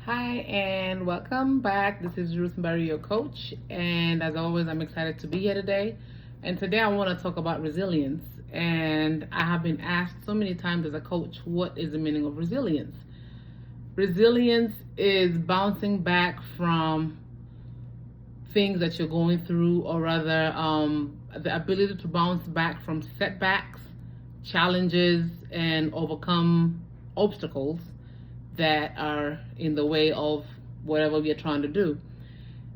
Hi and welcome back. This is Ruth Barry, your coach, and as always, I'm excited to be here today. And today, I want to talk about resilience. And I have been asked so many times as a coach, what is the meaning of resilience? Resilience is bouncing back from things that you're going through, or rather, the ability to bounce back from setbacks, challenges, and overcome obstacles that are in the way of whatever we are trying to do.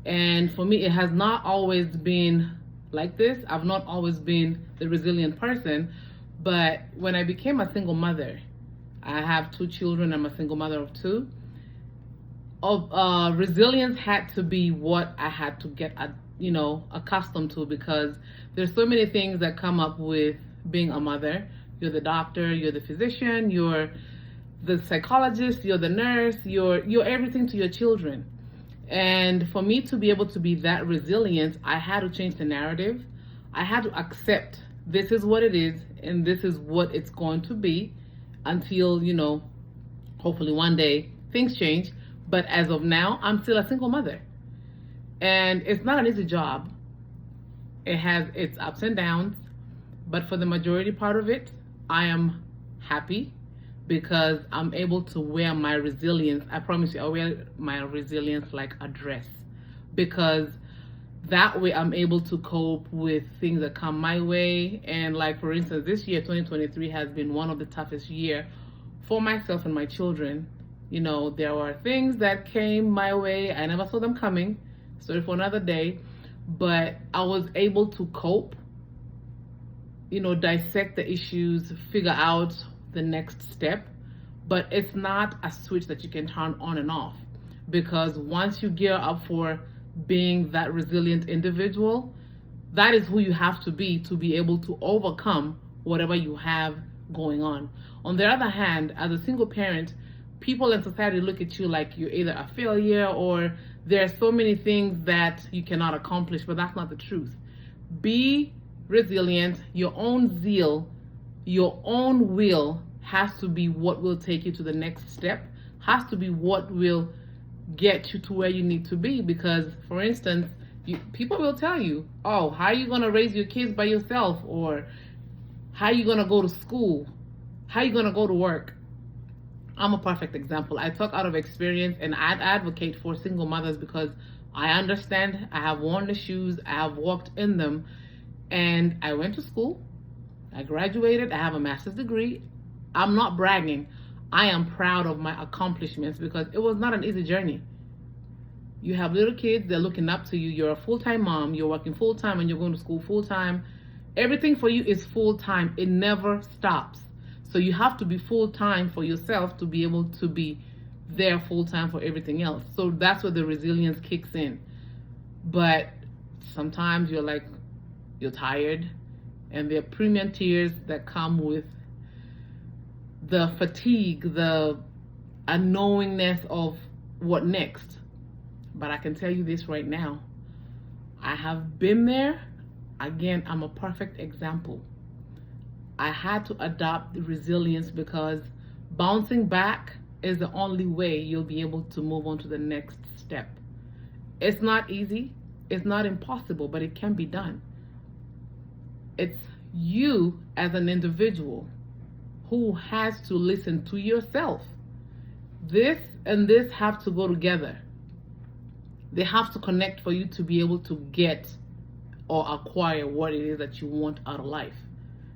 And for me, it has not always been like this. I've not always been the resilient person. But when I became a single mother, I have two children. I'm a single mother of two. Resilience had to be what I had to get, accustomed to, because there's so many things that come up with being a mother. You're the doctor, you're the physician, you're the psychologist, you're the nurse, you're everything to your children. And for me to be able to be that resilient, I had to change the narrative. I had to accept this is what it is and this is what it's going to be until, hopefully one day things change. But as of now, I'm still a single mother. And it's not an easy job. It has its ups and downs, but for the majority part of it, I am happy because I'm able to wear my resilience. I promise you, I wear my resilience like a dress, because that way I'm able to cope with things that come my way. And like, for instance, this year, 2023, has been one of the toughest year for myself and my children. There were things that came my way. I never saw them coming. Sorry for another day. But I was able to cope, dissect the issues, figure out the next step. But it's not a switch that you can turn on and off, because once you gear up for being that resilient individual, that is who you have to be able to overcome whatever you have going on. On the other hand, as a single parent, people in society look at you like you're either a failure or there are so many things that you cannot accomplish, but that's not the truth. Be resilient. Your own zeal, your own will has to be what will take you to the next step, has to be what will get you to where you need to be. Because, for instance, people will tell you, oh, how are you going to raise your kids by yourself? Or how are you going to go to school? How are you going to go to work? I'm a perfect example. I talk out of experience, and I advocate for single mothers because I understand. I have worn the shoes, I have walked in them, and I went to school. I graduated. I have a master's degree. I'm not bragging. I am proud of my accomplishments because it was not an easy journey. You have little kids, they're looking up to you. You're a full-time mom. You're working full-time and you're going to school full-time. Everything for you is full-time. It never stops. So you have to be full-time for yourself to be able to be there full-time for everything else. So that's where the resilience kicks in. But sometimes you're tired, and there are premium tears that come with the fatigue, the unknowingness of what next. But I can tell you this right now. I have been there. Again, I'm a perfect example. I had to adopt the resilience because bouncing back is the only way you'll be able to move on to the next step. It's not easy. It's not impossible, but it can be done. It's you as an individual who has to listen to yourself. This and this have to go together. They have to connect for you to be able to get or acquire what it is that you want out of life.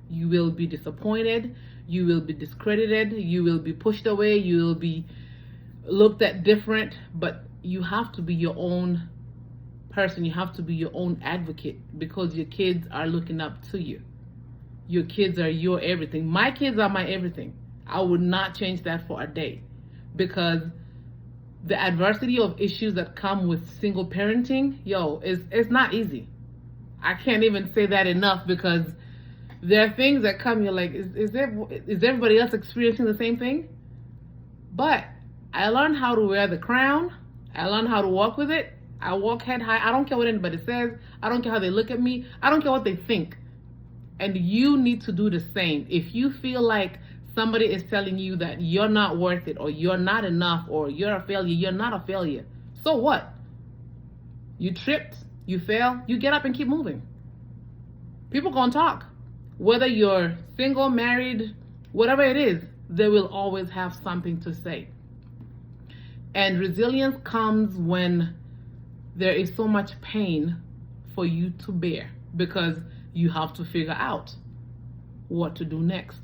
You will be disappointed, you will be discredited, you will be pushed away, you will be looked at different, but you have to be your own person. You have to be your own advocate, because your kids are looking up to you. Your kids are your everything. My kids are my everything. I would not change that for a day, because the adversity of issues that come with single parenting, it's not easy. I can't even say that enough, because there are things that come, you're like, is everybody else experiencing the same thing? But I learned how to wear the crown. I learned how to walk with it. I walk head high. I don't care what anybody says. I don't care how they look at me. I don't care what they think. And you need to do the same. If you feel like somebody is telling you that you're not worth it, or you're not enough, or you're a failure, you're not a failure. So what? You tripped, you fail, you get up and keep moving. People gonna talk. Whether you're single, married, whatever it is, they will always have something to say. And resilience comes when there is so much pain for you to bear, because you have to figure out what to do next.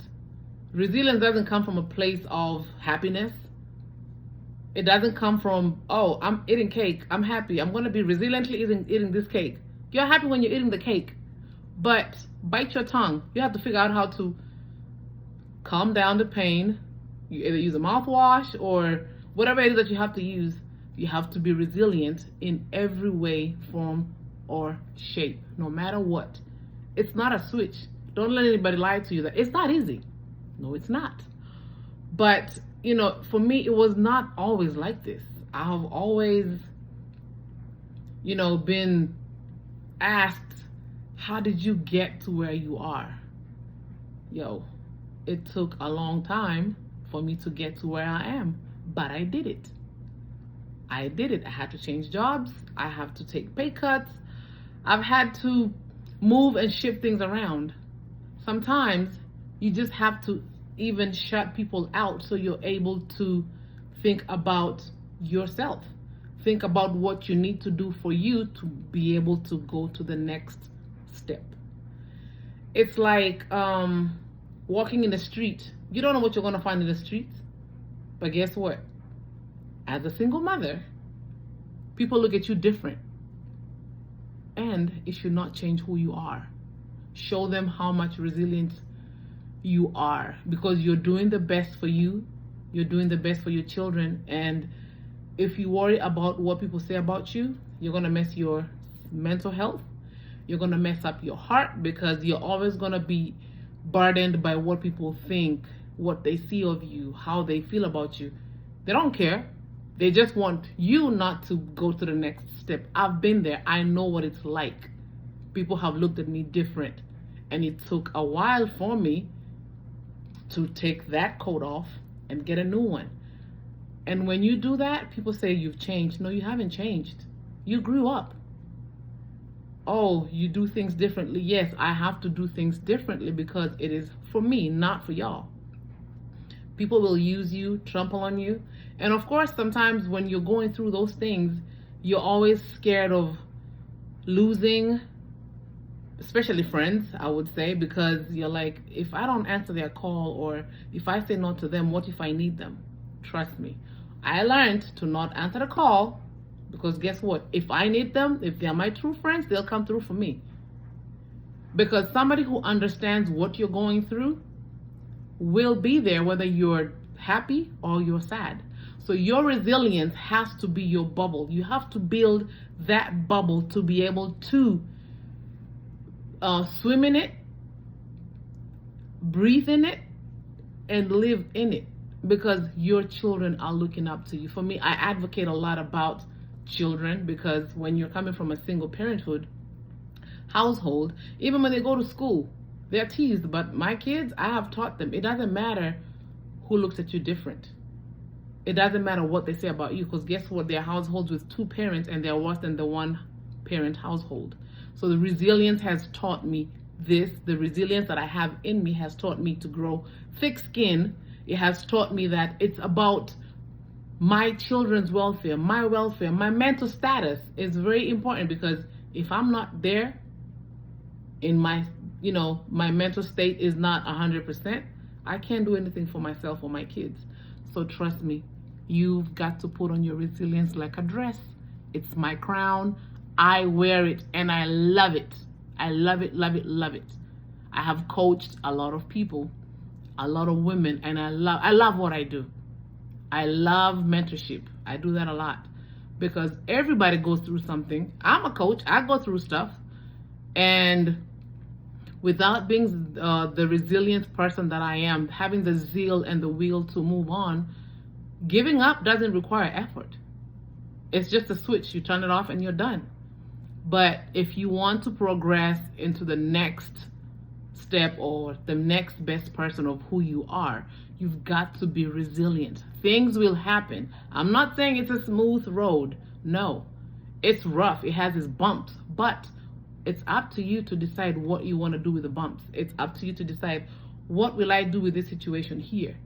Resilience doesn't come from a place of happiness. It doesn't come from, oh, I'm eating cake, I'm happy, I'm going to be resiliently eating this cake. You're happy when you're eating the cake, but bite your tongue. You have to figure out how to calm down the pain. You either use a mouthwash or whatever it is that you have to use. You have to be resilient in every way, form, or shape, no matter what. It's not a switch. Don't let anybody lie to you that it's not easy. No, it's not. But, for me, it was not always like this. I have always, been asked, how did you get to where you are? It took a long time for me to get to where I am, but I did it. I had to change jobs. I have to take pay cuts. I've had to move and shift things around. Sometimes you just have to even shut people out so you're able to think about yourself. Think about what you need to do for you to be able to go to the next step. It's like walking in the street. You don't know what you're going to find in the streets, but guess what? As a single mother, people look at you different, and it should not change who you are. Show them how much resilient you are, because you're doing the best for you. You're doing the best for your children, and if you worry about what people say about you, you're going to mess your mental health. You're going to mess up your heart, because you're always going to be burdened by what people think, what they see of you, how they feel about you. They don't care. They just want you not to go to the next step. I've been there. I know what it's like. People have looked at me different, and it took a while for me to take that coat off and get a new one. And when you do that, people say you've changed. No, you haven't changed. You grew up. Oh, you do things differently. Yes, I have to do things differently because it is for me, not for y'all. People will use you, trample on you. And of course, sometimes when you're going through those things, you're always scared of losing, especially friends, I would say, because you're like, if I don't answer their call, or if I say no to them, what if I need them? Trust me. I learned to not answer the call, because guess what? If I need them, if they're my true friends, they'll come through for me. Because somebody who understands what you're going through will be there whether you're happy or you're sad. So your resilience has to be your bubble. You have to build that bubble to be able to swim in it, breathe in it, and live in it, because your children are looking up to you. For me, I advocate a lot about children, because when you're coming from a single parenthood household, even when they go to school, they're teased. But my kids, I have taught them, it doesn't matter who looks at you different. It doesn't matter what they say about you, because guess what? They're households with two parents, and they're worse than the one parent household. So the resilience has taught me this. The resilience that I have in me has taught me to grow thick skin. It has taught me that it's about my children's welfare, my mental status is very important, because if I'm not there in my mental state is not 100%, I can't do anything for myself or my kids. So trust me, you've got to put on your resilience like a dress. It's my crown. I wear it and I love it. I love it, love it, love it. I have coached a lot of people, a lot of women, and I love what I do. I love mentorship. I do that a lot because everybody goes through something. I'm a coach. I go through stuff. And without being the resilient person that I am, having the zeal and the will to move on, giving up doesn't require effort. It's just a switch. You turn it off and you're done. But if you want to progress into the next step or the next best person of who you are. You've got to be resilient. Things will happen. I'm not saying it's a smooth road. No, it's rough. It has its bumps, but it's up to you to decide what you want to do with the bumps. It's up to you to decide, what will I do with this situation here?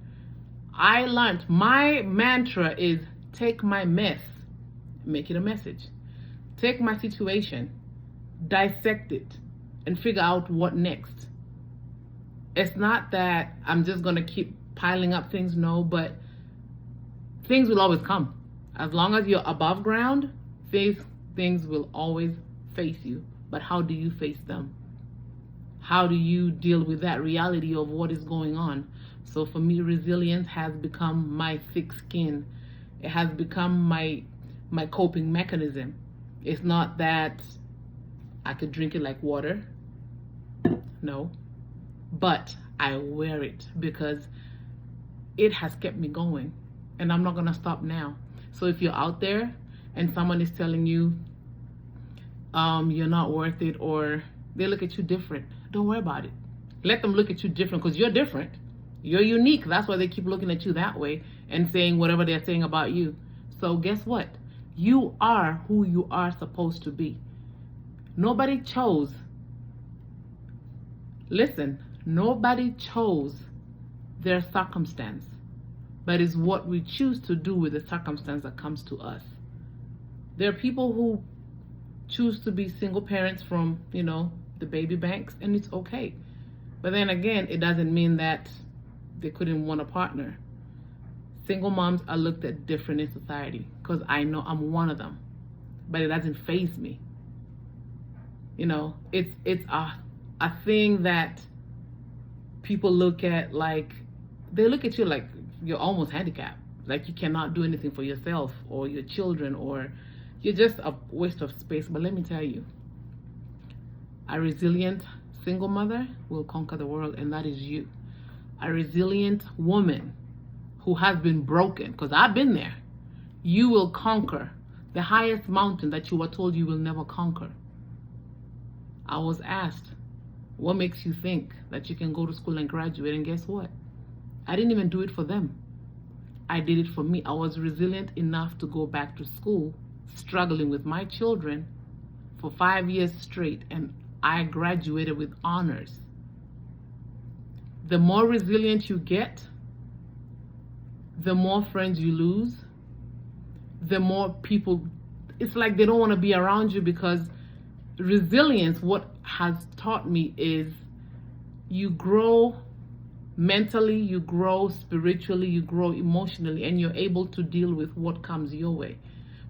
I learned, my mantra is, take my mess, make it a message. Take my situation, dissect it, and figure out what next. It's not that I'm just going to keep piling up things, no, but things will always come. As long as you're above ground, things will always face you. But how do you face them? How do you deal with that reality of what is going on? So for me, resilience has become my thick skin. It has become my coping mechanism. It's not that I could drink it like water. No. But I wear it because it has kept me going. And I'm not going to stop now. So if you're out there and someone is telling you you're not worth it, or they look at you different, don't worry about it. Let them look at you different, because you're different. You're unique. That's why they keep looking at you that way and saying whatever they're saying about you. So guess what? You are who you are supposed to be. Nobody chose. Listen, nobody chose their circumstance, but it's what we choose to do with the circumstance that comes to us. There are people who choose to be single parents from, the baby banks, and it's okay. But then again, it doesn't mean that they couldn't want a partner. Single moms are looked at different in society, because I know I'm one of them, but it doesn't faze me. It's a thing that people look at, like, they look at you like you're almost handicapped, like you cannot do anything for yourself or your children, or you're just a waste of space. But let me tell you, a resilient single mother will conquer the world, and that is you. A resilient woman who has been broken, because I've been there, you will conquer the highest mountain that you were told you will never conquer. I was asked, what makes you think that you can go to school and graduate? And guess what? I didn't even do it for them. I did it for me. I was resilient enough to go back to school, struggling with my children for 5 years straight, and I graduated with honors. The more resilient you get, the more friends you lose, the more people, it's like they don't want to be around you, because resilience, what has taught me is, you grow mentally, you grow spiritually, you grow emotionally, and you're able to deal with what comes your way.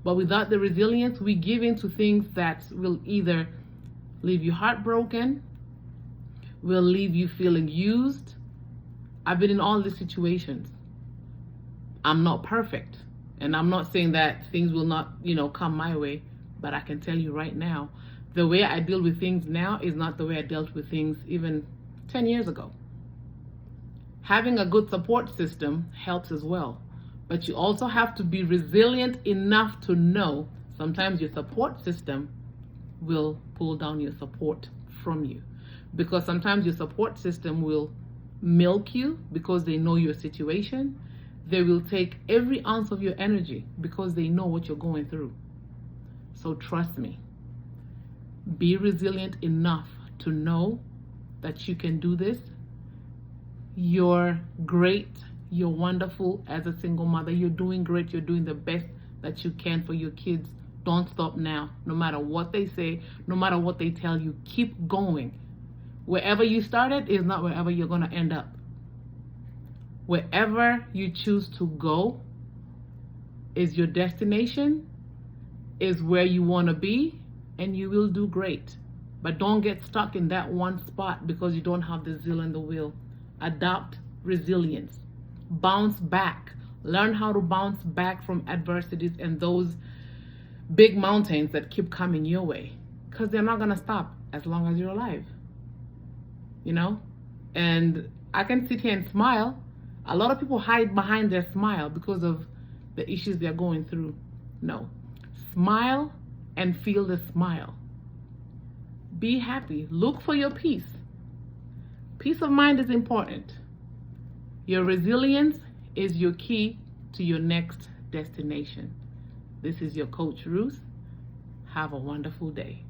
But without the resilience, we give in to things that will either leave you heartbroken, will leave you feeling used. I've been in all these situations. I'm not perfect, and I'm not saying that things will not, come my way, but I can tell you right now, the way I deal with things now is not the way I dealt with things even 10 years ago. Having a good support system helps as well, but you also have to be resilient enough to know sometimes your support system will pull down your support from you, because sometimes your support system will milk you because they know your situation. They will take every ounce of your energy because they know what you're going through. So trust me, be resilient enough to know that you can do this. You're great. You're wonderful as a single mother. You're doing great. You're doing the best that you can for your kids. Don't stop now. No matter what they say, no matter what they tell you, keep going. Wherever you started is not wherever you're going to end up. Wherever you choose to go is your destination, is where you want to be, and you will do great. But don't get stuck in that one spot because you don't have the zeal and the will. Adopt resilience. Bounce back. Learn how to bounce back from adversities and those big mountains that keep coming your way, because they're not going to stop as long as you're alive. And I can sit here and smile. A lot of people hide behind their smile because of the issues they're going through. No. Smile and feel the smile. Be happy. Look for your peace. Peace of mind is important. Your resilience is your key to your next destination. This is your Coach Ruth. Have a wonderful day.